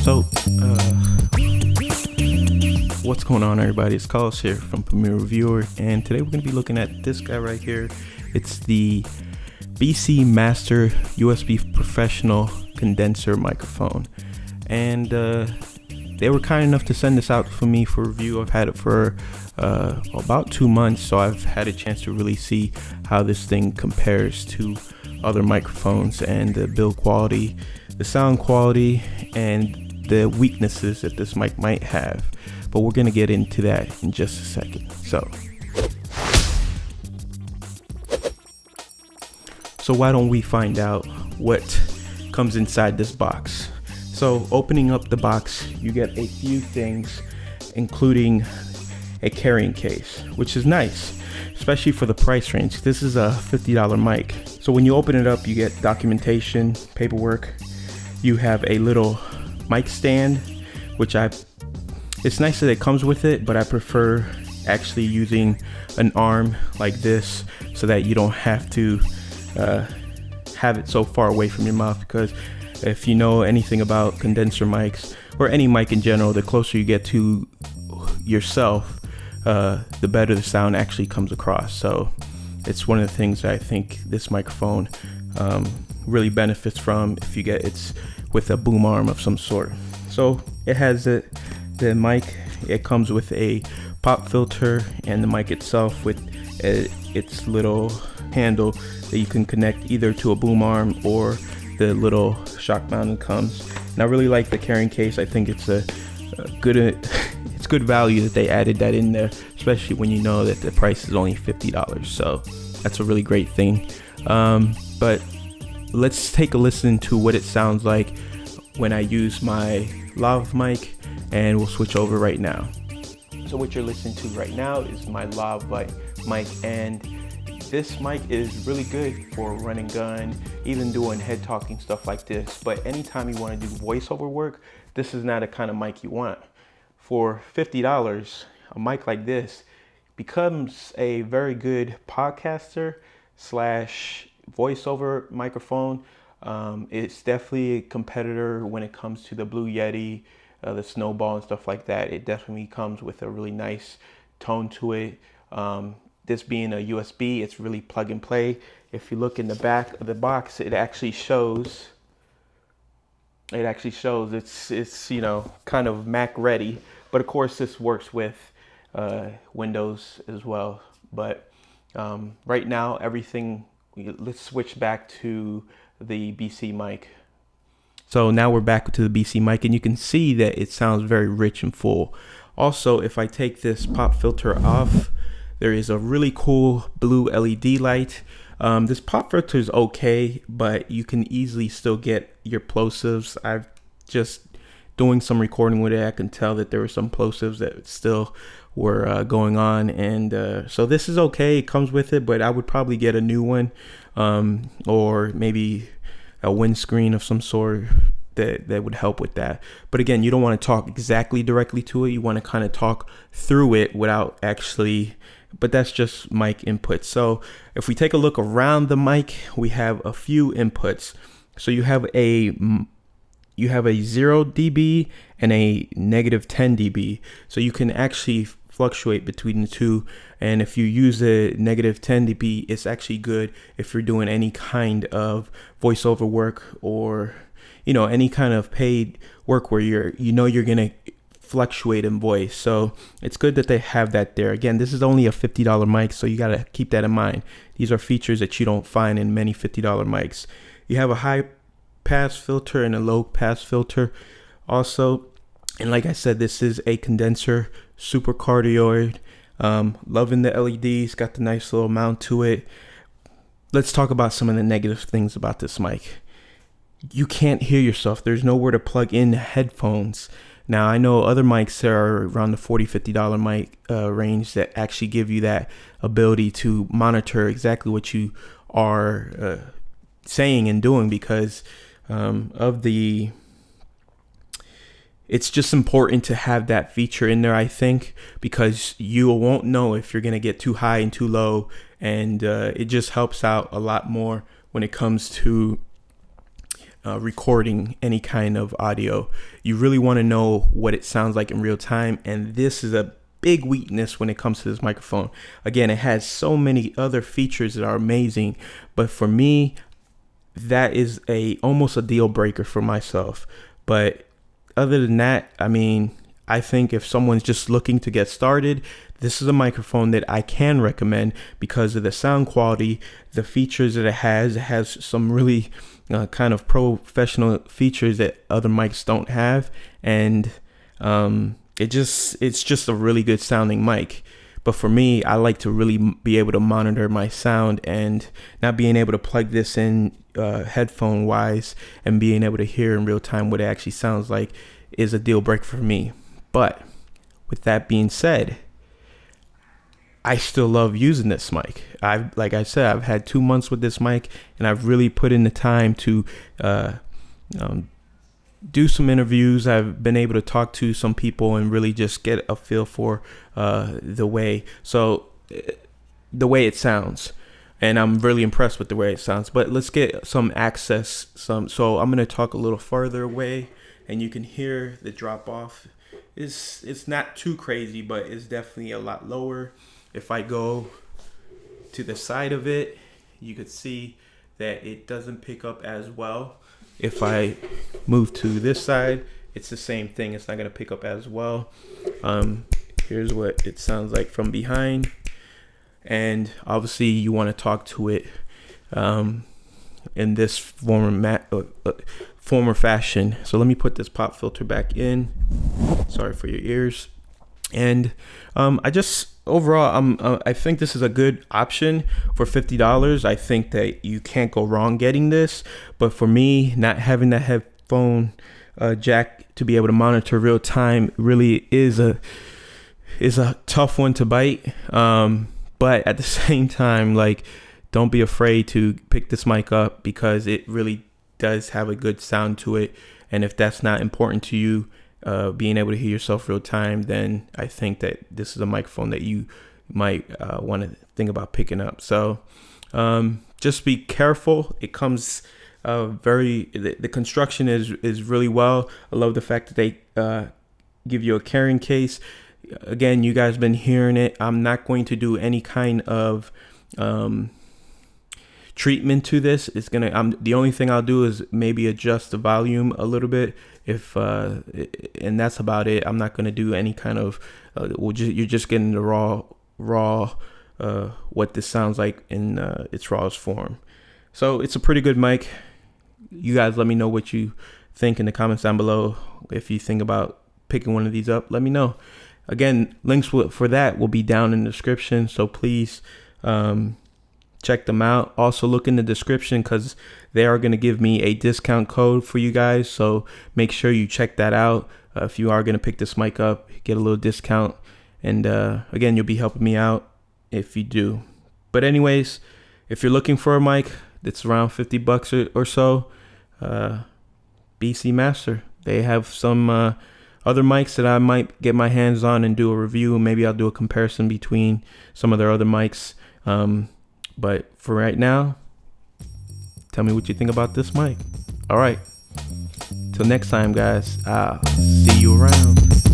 So, what's going on, everybody? It's Carlos here from PremierReviewer, and today we're going to be looking at this guy right here. It's the BC Master USB Professional Condenser microphone, and they were kind enough to send this out for me for review. I've had it for about 2 months, so I've had a chance to really see how this thing compares to other microphones and the build quality, the sound quality, and the weaknesses that this mic might have. But we're gonna get into that in just a second. So why don't we find out what comes inside this box? So opening up the box, you get a few things, including a carrying case, which is nice, especially for the price range. This is a $50 mic. So when you open it up, you get documentation, paperwork. You have a little mic stand, which it's nice that it comes with it, but I prefer actually using an arm like this so that you don't have to have it so far away from your mouth, because if you know anything about condenser mics or any mic in general, the closer you get to yourself, the better the sound actually comes across. So it's one of the things that I think this microphone really benefits from if you get it's with a boom arm of some sort. So it has the mic, it comes with a pop filter, and the mic itself with its little handle that you can connect either to a boom arm or the little shock mount that comes. And I really like the carrying case. I think it's a good it's good value that they added that in there, especially when you know that the price is only $50. So that's a really great thing. But let's take a listen to what it sounds like when I use my lav mic, and we'll switch over right now. So what you're listening to right now is my lav mic, and this mic is really good for run and gun, even doing head talking stuff like this. But anytime you want to do voiceover work, this is not a kind of mic you want. For $50, a mic like this becomes a very good podcaster slash voiceover microphone. It's definitely a competitor when it comes to the Blue Yeti, the Snowball and stuff like that. It definitely comes with a really nice tone to it. This being a USB, it's really plug and play. If you look in the back of the box, it actually shows it's you know, kind of Mac ready, but of course this works with Windows as well. But right now everything, let's switch back to the BC mic. So now we're back to the BC mic, and you can see that it sounds very rich and full. Also, if I take this pop filter off, there is a really cool blue LED light. This pop filter is okay, but you can easily still get your plosives. I've just doing some recording with it, I can tell that there were some plosives that still were going on, and so this is okay. It comes with it, but I would probably get a new one, or maybe a windscreen of some sort that would help with that. But again, you don't want to talk exactly directly to it. You want to kind of talk through it without actually, but that's just mic input. So if we take a look around the mic, we have a few inputs. So you have a 0 dB and a -10 dB. So you can actually fluctuate between the two. And if you use a -10 dB, it's actually good if you're doing any kind of voiceover work, or you know, any kind of paid work where you're gonna fluctuate in voice. So it's good that they have that there. Again, this is only a $50 mic, so you gotta keep that in mind. These are features that you don't find in many $50 mics. You have a high pass filter and a low pass filter also, and like I said, this is a condenser, super cardioid. Loving the LEDs, got the nice little mount to it. Let's talk about some of the negative things about this mic. You can't hear yourself. There's nowhere to plug in headphones. Now, I know other mics that are around the $40-50 mic range that actually give you that ability to monitor exactly what you are saying and doing, because it's just important to have that feature in there, I think, because you won't know if you're going to get too high and too low, and it just helps out a lot more when it comes to recording any kind of audio. You really want to know what it sounds like in real time, and this is a big weakness when it comes to this microphone. Again, it has so many other features that are amazing, but for me, that is almost a deal breaker for myself. But other than that, I mean, I think if someone's just looking to get started, this is a microphone that I can recommend because of the sound quality, the features that it has. It has some really kind of professional features that other mics don't have, and it's just a really good sounding mic. But for me, I like to really be able to monitor my sound, and not being able to plug this in headphone wise and being able to hear in real time what it actually sounds like is a deal breaker for me. But with that being said, I still love using this mic. Like I said, I've had 2 months with this mic, and I've really put in the time to do some interviews. I've been able to talk to some people and really just get a feel for the way it sounds. And I'm really impressed with the way it sounds. But let's get some access. So I'm going to talk a little further away, and you can hear the drop off. It's not too crazy, but it's definitely a lot lower. If I go to the side of it, you could see that it doesn't pick up as well. If I move to this side, it's the same thing. It's not going to pick up as well. Here's what it sounds like from behind. And obviously you want to talk to it in this former fashion. So let me put this pop filter back in. Sorry for your ears. And I think this is a good option for $50. I think that you can't go wrong getting this. But for me, not having that headphone jack to be able to monitor real time really is a tough one to bite. But at the same time, like, don't be afraid to pick this mic up because it really does have a good sound to it. And if that's not important to you, being able to hear yourself real time, then I think that this is a microphone that you might want to think about picking up. So just be careful. It comes the construction is really well. I love the fact that they give you a carrying case. Again, you guys been hearing it. I'm not going to do any kind of treatment to this. The only thing I'll do is maybe adjust the volume a little bit, and that's about it. I'm not going to do any kind of you're just getting the raw what this sounds like in its rawest form. So it's a pretty good mic. You guys let me know what you think in the comments down below. If you think about picking one of these up, let me know. Again, links for that will be down in the description, so please check them out. Also look in the description because they are going to give me a discount code for you guys, so make sure you check that out. If you are going to pick this mic up, get a little discount, and again, you'll be helping me out if you do. But anyways, if you're looking for a mic that's around $50 or so, BC Master, they have some other mics that I might get my hands on and do a review. Maybe I'll do a comparison between some of their other mics. But for right now, tell me what you think about this mic. All right. Till next time, guys. I'll see you around.